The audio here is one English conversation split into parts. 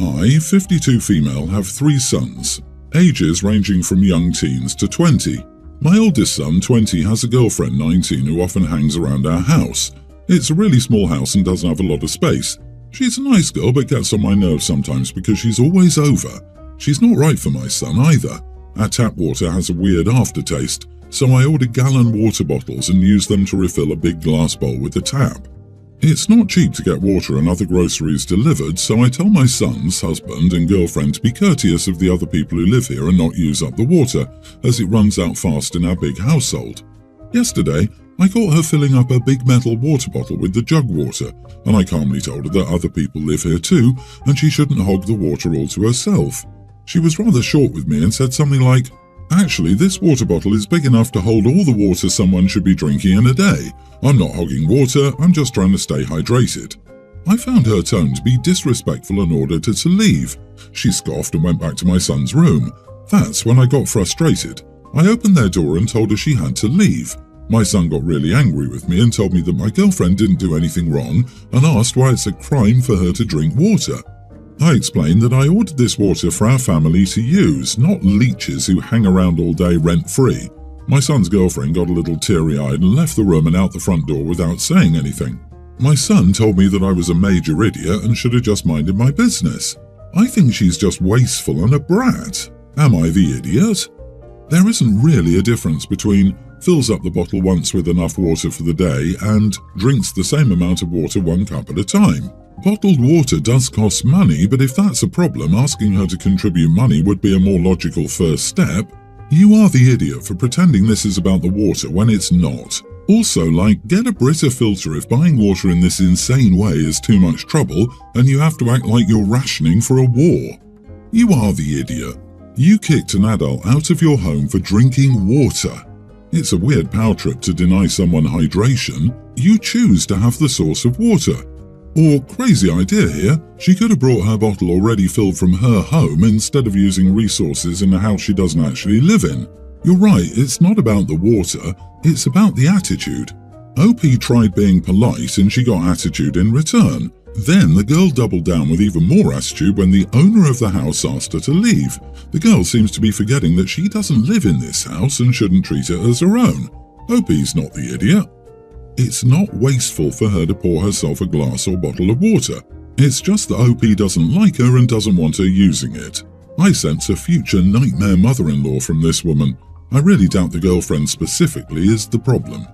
I, 52 female, have 3 sons, ages ranging from young teens to 20. My oldest son, 20, has a girlfriend, 19, who often hangs around our house. It's a really small house and doesn't have a lot of space. She's a nice girl but gets on my nerves sometimes because she's always over. She's not right for my son either. Our tap water has a weird aftertaste, so I order gallon water bottles and use them to refill a big glass bowl with the tap. It's not cheap to get water and other groceries delivered, so I tell my son's husband and girlfriend to be courteous of the other people who live here and not use up the water, as it runs out fast in our big household. Yesterday, I caught her filling up a big metal water bottle with the jug water, and I calmly told her that other people live here too, and she shouldn't hog the water all to herself. She was rather short with me and said something like, "Actually, this water bottle is big enough to hold all the water someone should be drinking in a day. I'm not hogging water, I'm just trying to stay hydrated." I found her tone to be disrespectful and ordered her to leave. She scoffed and went back to my son's room. That's when I got frustrated. I opened their door and told her she had to leave. My son got really angry with me and told me that my girlfriend didn't do anything wrong and asked why it's a crime for her to drink water. I explained that I ordered this water for our family to use, not leeches who hang around all day rent-free. My son's girlfriend got a little teary-eyed and left the room and out the front door without saying anything. My son told me that I was a major idiot and should have just minded my business. I think she's just wasteful and a brat. Am I the idiot? There isn't really a difference between fills up the bottle once with enough water for the day and drinks the same amount of water 1 cup at a time. Bottled water does cost money, but if that's a problem, asking her to contribute money would be a more logical first step. You are the idiot for pretending this is about the water when it's not. Also, get a Brita filter if buying water in this insane way is too much trouble and you have to act like you're rationing for a war. You are the idiot. You kicked an adult out of your home for drinking water. It's a weird power trip to deny someone hydration. You choose to have the source of water. Or, crazy idea here, she could have brought her bottle already filled from her home instead of using resources in a house she doesn't actually live in. You're right, it's not about the water, it's about the attitude. OP tried being polite and she got attitude in return. Then the girl doubled down with even more attitude when the owner of the house asked her to leave. The girl seems to be forgetting that she doesn't live in this house and shouldn't treat it as her own. OP's not the idiot. It's not wasteful for her to pour herself a glass or bottle of water. It's just that OP doesn't like her and doesn't want her using it. I sense a future nightmare mother-in-law from this woman. I really doubt the girlfriend specifically is the problem.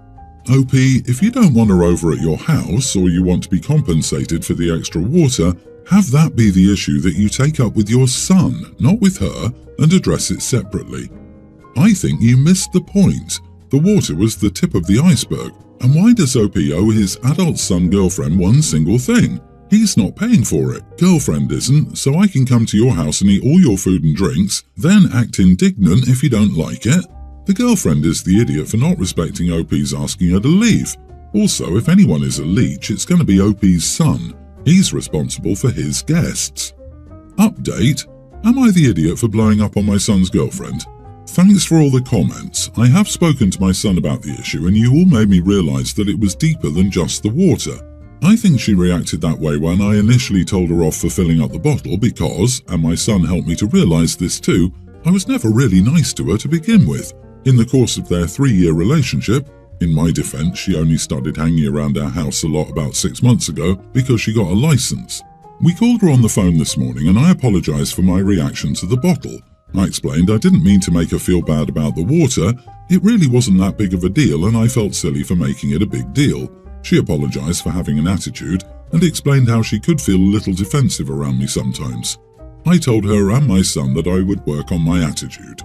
OP, if you don't want her over at your house or you want to be compensated for the extra water, have that be the issue that you take up with your son, not with her, and address it separately. I think you missed the point. The water was the tip of the iceberg. And why does OP owe his adult son girlfriend one single thing? He's not paying for it, girlfriend isn't, so I can come to your house and eat all your food and drinks, then act indignant if you don't like it. The girlfriend is the idiot for not respecting OP's asking her to leave. Also, if anyone is a leech, it's going to be OP's son. He's responsible for his guests. Update: am I the idiot for blowing up on my son's girlfriend? Thanks for all the comments. I have spoken to my son about the issue and you all made me realise that it was deeper than just the water. I think she reacted that way when I initially told her off for filling up the bottle because, and my son helped me to realise this too, I was never really nice to her to begin with. In the course of their 3-year relationship, in my defence, she only started hanging around our house a lot about 6 months ago because she got a licence. We called her on the phone this morning and I apologised for my reaction to the bottle. I explained I didn't mean to make her feel bad about the water, it really wasn't that big of a deal and I felt silly for making it a big deal. She apologised for having an attitude and explained how she could feel a little defensive around me sometimes. I told her and my son that I would work on my attitude.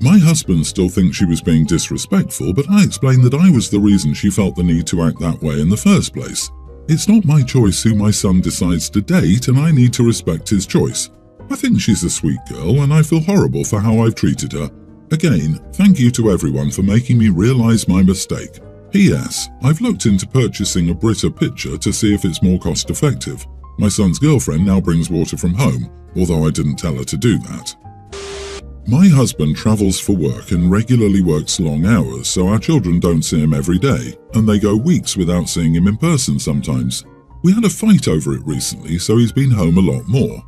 My husband still thinks she was being disrespectful, but I explained that I was the reason she felt the need to act that way in the first place. It's not my choice who my son decides to date and I need to respect his choice. I think she's a sweet girl and I feel horrible for how I've treated her. Again, thank you to everyone for making me realise my mistake. P.S. I've looked into purchasing a Brita pitcher to see if it's more cost effective. My son's girlfriend now brings water from home, although I didn't tell her to do that. My husband travels for work and regularly works long hours, so our children don't see him every day, and they go weeks without seeing him in person sometimes. We had a fight over it recently, so he's been home a lot more.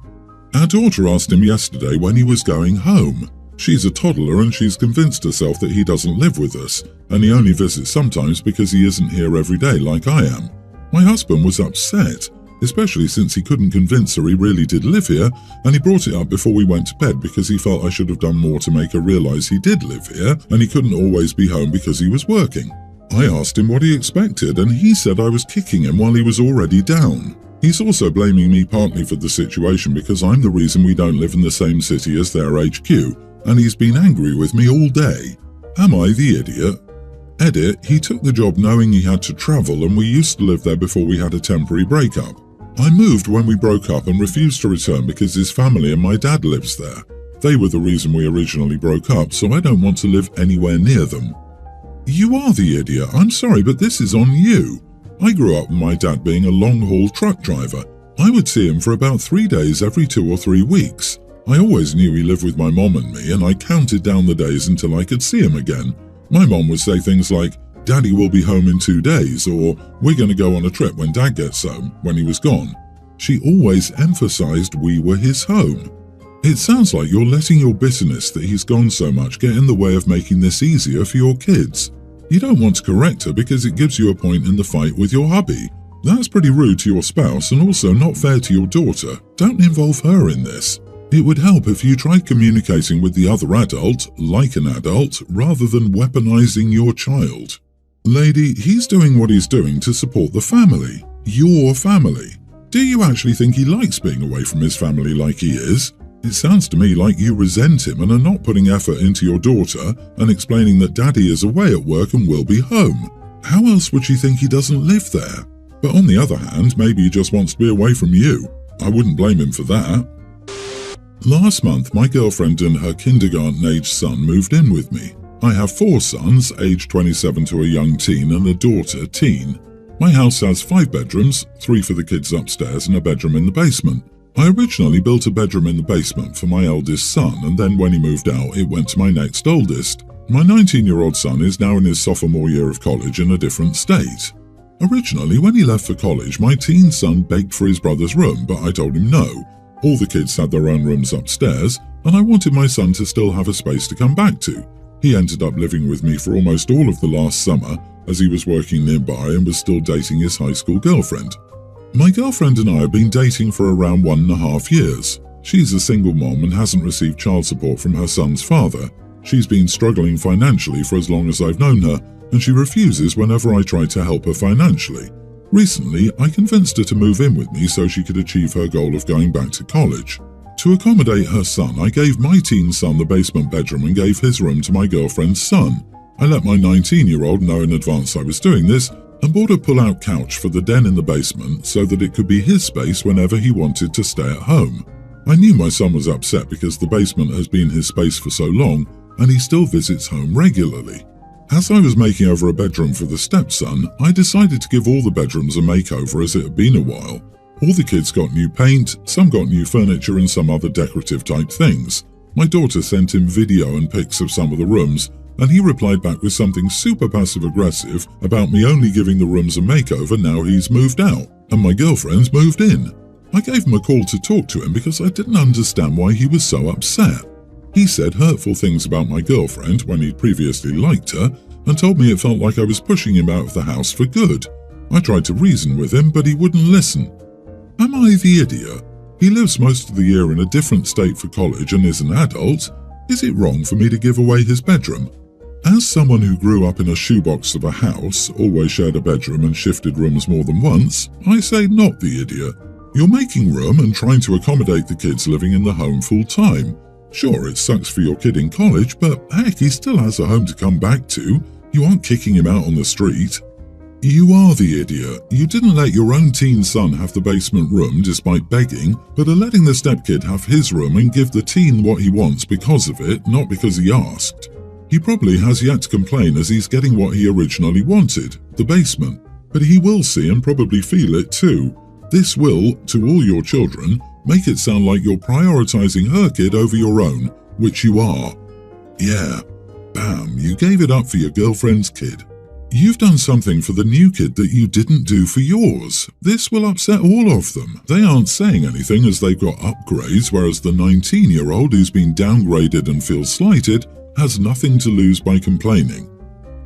Our daughter asked him yesterday when he was going home. She's a toddler and she's convinced herself that he doesn't live with us, and he only visits sometimes because he isn't here every day like I am. My husband was upset, especially since he couldn't convince her he really did live here, and he brought it up before we went to bed because he felt I should have done more to make her realize he did live here and he couldn't always be home because he was working. I asked him what he expected, and he said I was kicking him while he was already down. He's also blaming me partly for the situation because I'm the reason we don't live in the same city as their HQ, and he's been angry with me all day. Am I the idiot? Edit, he took the job knowing he had to travel, and we used to live there before we had a temporary breakup. I moved when we broke up and refused to return because his family and my dad lives there. They were the reason we originally broke up, so I don't want to live anywhere near them. You are the idiot. I'm sorry, but this is on you. I grew up with my dad being a long-haul truck driver. I would see him for about 3 days every 2 or 3 weeks. I always knew he lived with my mom and me, and I counted down the days until I could see him again. My mom would say things like, "Daddy will be home in 2 days," or "We're going to go on a trip when Dad gets home," when he was gone. She always emphasized we were his home. It sounds like you're letting your bitterness that he's gone so much get in the way of making this easier for your kids. You don't want to correct her because it gives you a point in the fight with your hubby. That's pretty rude to your spouse and also not fair to your daughter. Don't involve her in this. It would help if you tried communicating with the other adult, like an adult, rather than weaponizing your child. Lady, he's doing what he's doing to support the family. Your family. Do you actually think he likes being away from his family like he is? It sounds to me like you resent him and are not putting effort into your daughter and explaining that Daddy is away at work and will be home. How else would she think he doesn't live there? But on the other hand, maybe he just wants to be away from you. I wouldn't blame him for that. Last month, my girlfriend and her kindergarten-aged son moved in with me. I have 4 sons, aged 27 to a young teen, and a daughter, teen. My house has 5 bedrooms, 3 for the kids upstairs and a bedroom in the basement. I originally built a bedroom in the basement for my eldest son, and then when he moved out, it went to my next oldest. My 19-year-old son is now in his sophomore year of college in a different state. Originally, when he left for college, my teen son begged for his brother's room, but I told him no. All the kids had their own rooms upstairs, and I wanted my son to still have a space to come back to. He ended up living with me for almost all of the last summer, as he was working nearby and was still dating his high school girlfriend. My girlfriend and I have been dating for around 1.5 years. She's a single mom and hasn't received child support from her son's father. She's been struggling financially for as long as I've known her, and she refuses whenever I try to help her financially. Recently, I convinced her to move in with me so she could achieve her goal of going back to college. To accommodate her son, I gave my teen son the basement bedroom and gave his room to my girlfriend's son. I let my 19-year-old know in advance I was doing this, and bought a pull-out couch for the den in the basement so that it could be his space whenever he wanted to stay at home. I knew my son was upset because the basement has been his space for so long, and he still visits home regularly. As I was making over a bedroom for the stepson, I decided to give all the bedrooms a makeover as it had been a while. All the kids got new paint, some got new furniture and some other decorative type things. My daughter sent him video and pics of some of the rooms, and he replied back with something super passive-aggressive about me only giving the rooms a makeover now he's moved out, and my girlfriend's moved in. I gave him a call to talk to him because I didn't understand why he was so upset. He said hurtful things about my girlfriend when he'd previously liked her, and told me it felt like I was pushing him out of the house for good. I tried to reason with him, but he wouldn't listen. Am I the idiot? He lives most of the year in a different state for college and is an adult. Is it wrong for me to give away his bedroom? As someone who grew up in a shoebox of a house, always shared a bedroom and shifted rooms more than once, I say not the idiot. You're making room and trying to accommodate the kids living in the home full time. Sure, it sucks for your kid in college, but heck, he still has a home to come back to. You aren't kicking him out on the street. You are the idiot. You didn't let your own teen son have the basement room despite begging, but are letting the stepkid have his room and give the teen what he wants because of it, not because he asked. He probably has yet to complain as he's getting what he originally wanted, the basement, but he will see and probably feel it too. This will, to all your children, make it sound like you're prioritizing her kid over your own, which you are. Yeah, bam, you gave it up for your girlfriend's kid. You've done something for the new kid that you didn't do for yours. This will upset all of them. They aren't saying anything as they've got upgrades, whereas the 19-year-old who's been downgraded and feels slighted has nothing to lose by complaining.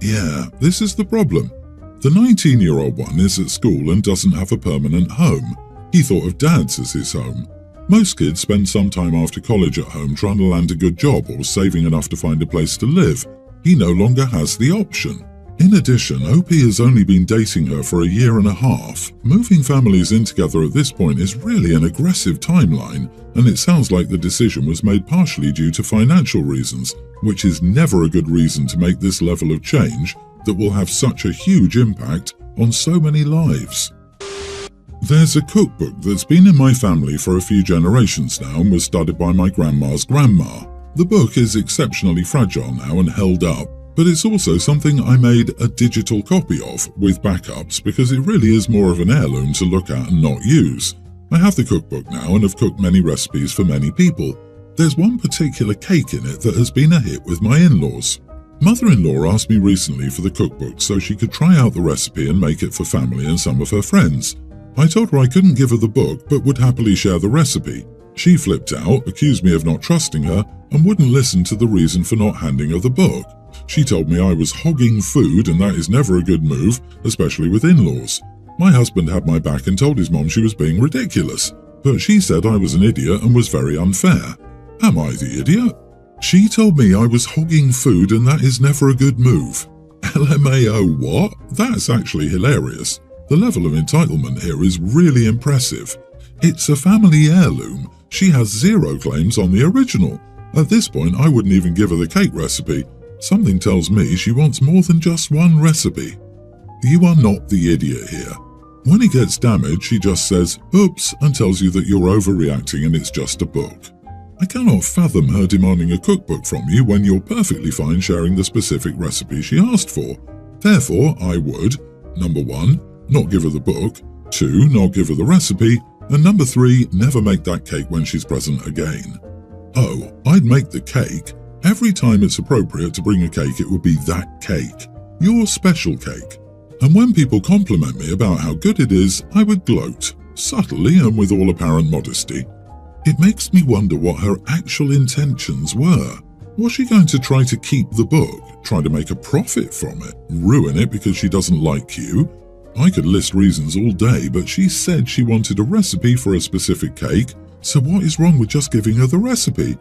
Yeah, this is the problem. The 19-year-old one is at school and doesn't have a permanent home. He thought of Dad's as his home. Most kids spend some time after college at home trying to land a good job or saving enough to find a place to live. He no longer has the option. In addition, OP has only been dating her for a year and a half. Moving families in together at this point is really an aggressive timeline, and it sounds like the decision was made partially due to financial reasons, which is never a good reason to make this level of change that will have such a huge impact on so many lives. There's a cookbook that's been in my family for a few generations now and was studied by my grandma's grandma. The book is exceptionally fragile now and held up, but it's also something I made a digital copy of with backups because it really is more of an heirloom to look at and not use. I have the cookbook now and have cooked many recipes for many people. There's one particular cake in it that has been a hit with my in-laws. Mother-in-law asked me recently for the cookbook so she could try out the recipe and make it for family and some of her friends. I told her I couldn't give her the book but would happily share the recipe. She flipped out, accused me of not trusting her, and wouldn't listen to the reason for not handing her the book. She told me I was hogging food and that is never a good move, especially with in-laws. My husband had my back and told his mom she was being ridiculous, but she said I was an idiot and was very unfair. Am I the idiot? She told me I was hogging food and that is never a good move. LMAO what? That's actually hilarious. The level of entitlement here is really impressive. It's a family heirloom. She has zero claims on the original. At this point, I wouldn't even give her the cake recipe. Something tells me she wants more than just one recipe. You are not the idiot here. When it gets damaged, she just says, oops, and tells you that you're overreacting and it's just a book. I cannot fathom her demanding a cookbook from you when you're perfectly fine sharing the specific recipe she asked for. Therefore, I would, number 1, not give her the book, 2, not give her the recipe, and number 3, never make that cake when she's present again. Oh, I'd make the cake. Every time it's appropriate to bring a cake, it would be that cake, your special cake. And when people compliment me about how good it is, I would gloat, subtly and with all apparent modesty. It makes me wonder what her actual intentions were. Was she going to try to keep the book, try to make a profit from it, ruin it because she doesn't like you? I could list reasons all day, but she said she wanted a recipe for a specific cake, so what is wrong with just giving her the recipe?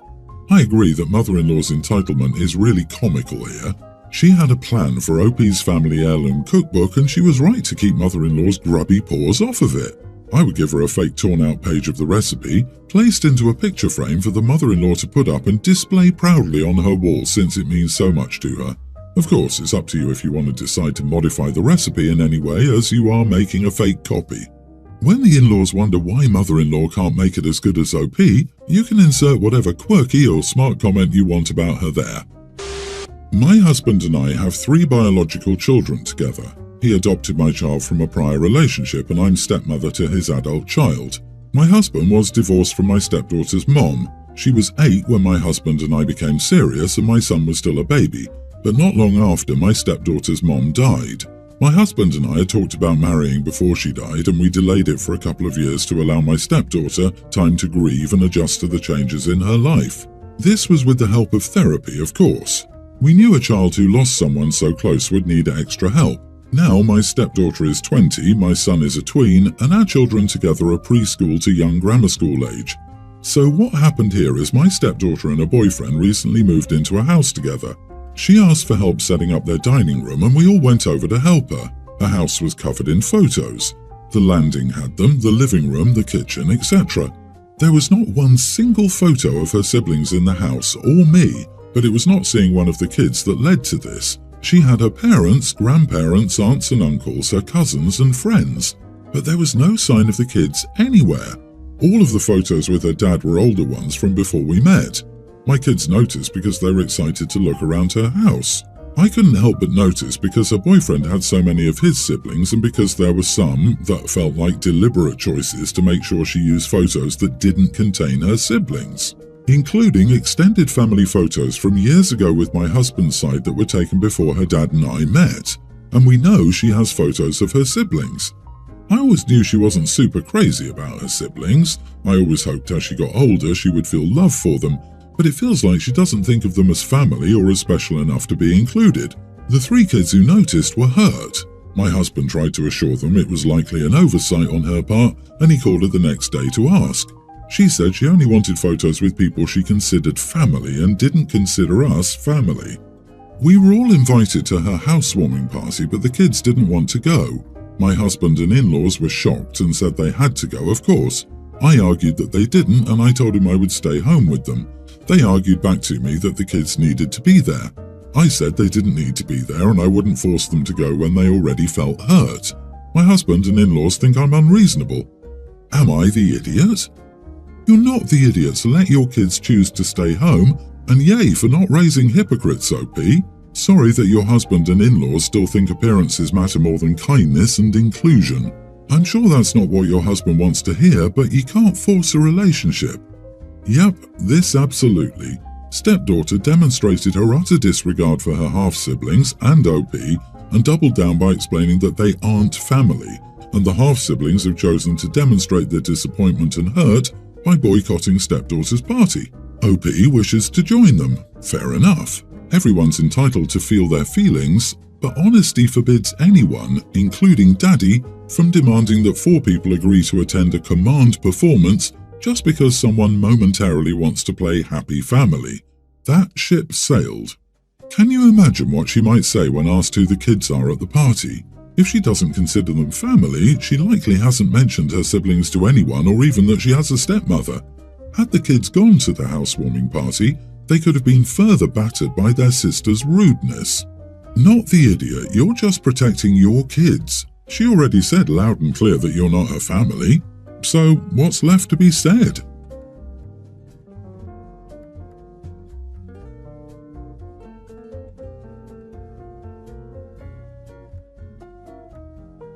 I agree that mother-in-law's entitlement is really comical here. She had a plan for OP's family heirloom cookbook and she was right to keep mother-in-law's grubby paws off of it. I would give her a fake torn-out page of the recipe, placed into a picture frame for the mother-in-law to put up and display proudly on her wall since it means so much to her. Of course, it's up to you if you want to decide to modify the recipe in any way, as you are making a fake copy. When the in-laws wonder why mother-in-law can't make it as good as OP, you can insert whatever quirky or smart comment you want about her there. My husband and I have 3 biological children together. He adopted my child from a prior relationship and I'm stepmother to his adult child. My husband was divorced from my stepdaughter's mom. She was 8 when my husband and I became serious and my son was still a baby, but not long after my stepdaughter's mom died. My husband and I had talked about marrying before she died and we delayed it for a couple of years to allow my stepdaughter time to grieve and adjust to the changes in her life. This was with the help of therapy, of course. We knew a child who lost someone so close would need extra help. Now my stepdaughter is 20, my son is a tween, and our children together are preschool to young grammar school age. So what happened here is my stepdaughter and her boyfriend recently moved into a house together. She asked for help setting up their dining room and we all went over to help her. Her house was covered in photos. The landing had them, the living room, the kitchen, etc. There was not one single photo of her siblings in the house or me, but it was not seeing one of the kids that led to this. She had her parents, grandparents, aunts and uncles, her cousins and friends, but there was no sign of the kids anywhere. All of the photos with her dad were older ones from before we met. My kids noticed because they were excited to look around her house. I couldn't help but notice because her boyfriend had so many of his siblings and because there were some that felt like deliberate choices to make sure she used photos that didn't contain her siblings, including extended family photos from years ago with my husband's side that were taken before her dad and I met. and we know she has photos of her siblings. I always knew she wasn't super crazy about her siblings. I always hoped as she got older she would feel love for them, but it feels like she doesn't think of them as family or as special enough to be included. The 3 kids who noticed were hurt. My husband tried to assure them it was likely an oversight on her part, and he called her the next day to ask. She said she only wanted photos with people she considered family and didn't consider us family. We were all invited to her housewarming party, but the kids didn't want to go. My husband and in-laws were shocked and said they had to go, of course. I argued that they didn't, and I told him I would stay home with them. They argued back to me that the kids needed to be there. I said they didn't need to be there and I wouldn't force them to go when they already felt hurt. My husband and in-laws think I'm unreasonable. Am I the idiot? You're not the idiot, so let your kids choose to stay home, and yay for not raising hypocrites, OP. Sorry that your husband and in-laws still think appearances matter more than kindness and inclusion. I'm sure that's not what your husband wants to hear, but you can't force a relationship. Yep, this absolutely. Stepdaughter demonstrated her utter disregard for her half-siblings and OP and doubled down by explaining that they aren't family, and the half-siblings have chosen to demonstrate their disappointment and hurt by boycotting stepdaughter's party. OP wishes to join them. Fair enough. Everyone's entitled to feel their feelings, but honesty forbids anyone, including Daddy, from demanding that 4 people agree to attend a command performance just because someone momentarily wants to play happy family. That ship sailed. Can you imagine what she might say when asked who the kids are at the party? If she doesn't consider them family, she likely hasn't mentioned her siblings to anyone or even that she has a stepmother. Had the kids gone to the housewarming party, they could have been further battered by their sister's rudeness. Not the idiot, you're just protecting your kids. She already said loud and clear that you're not her family. So what's left to be said?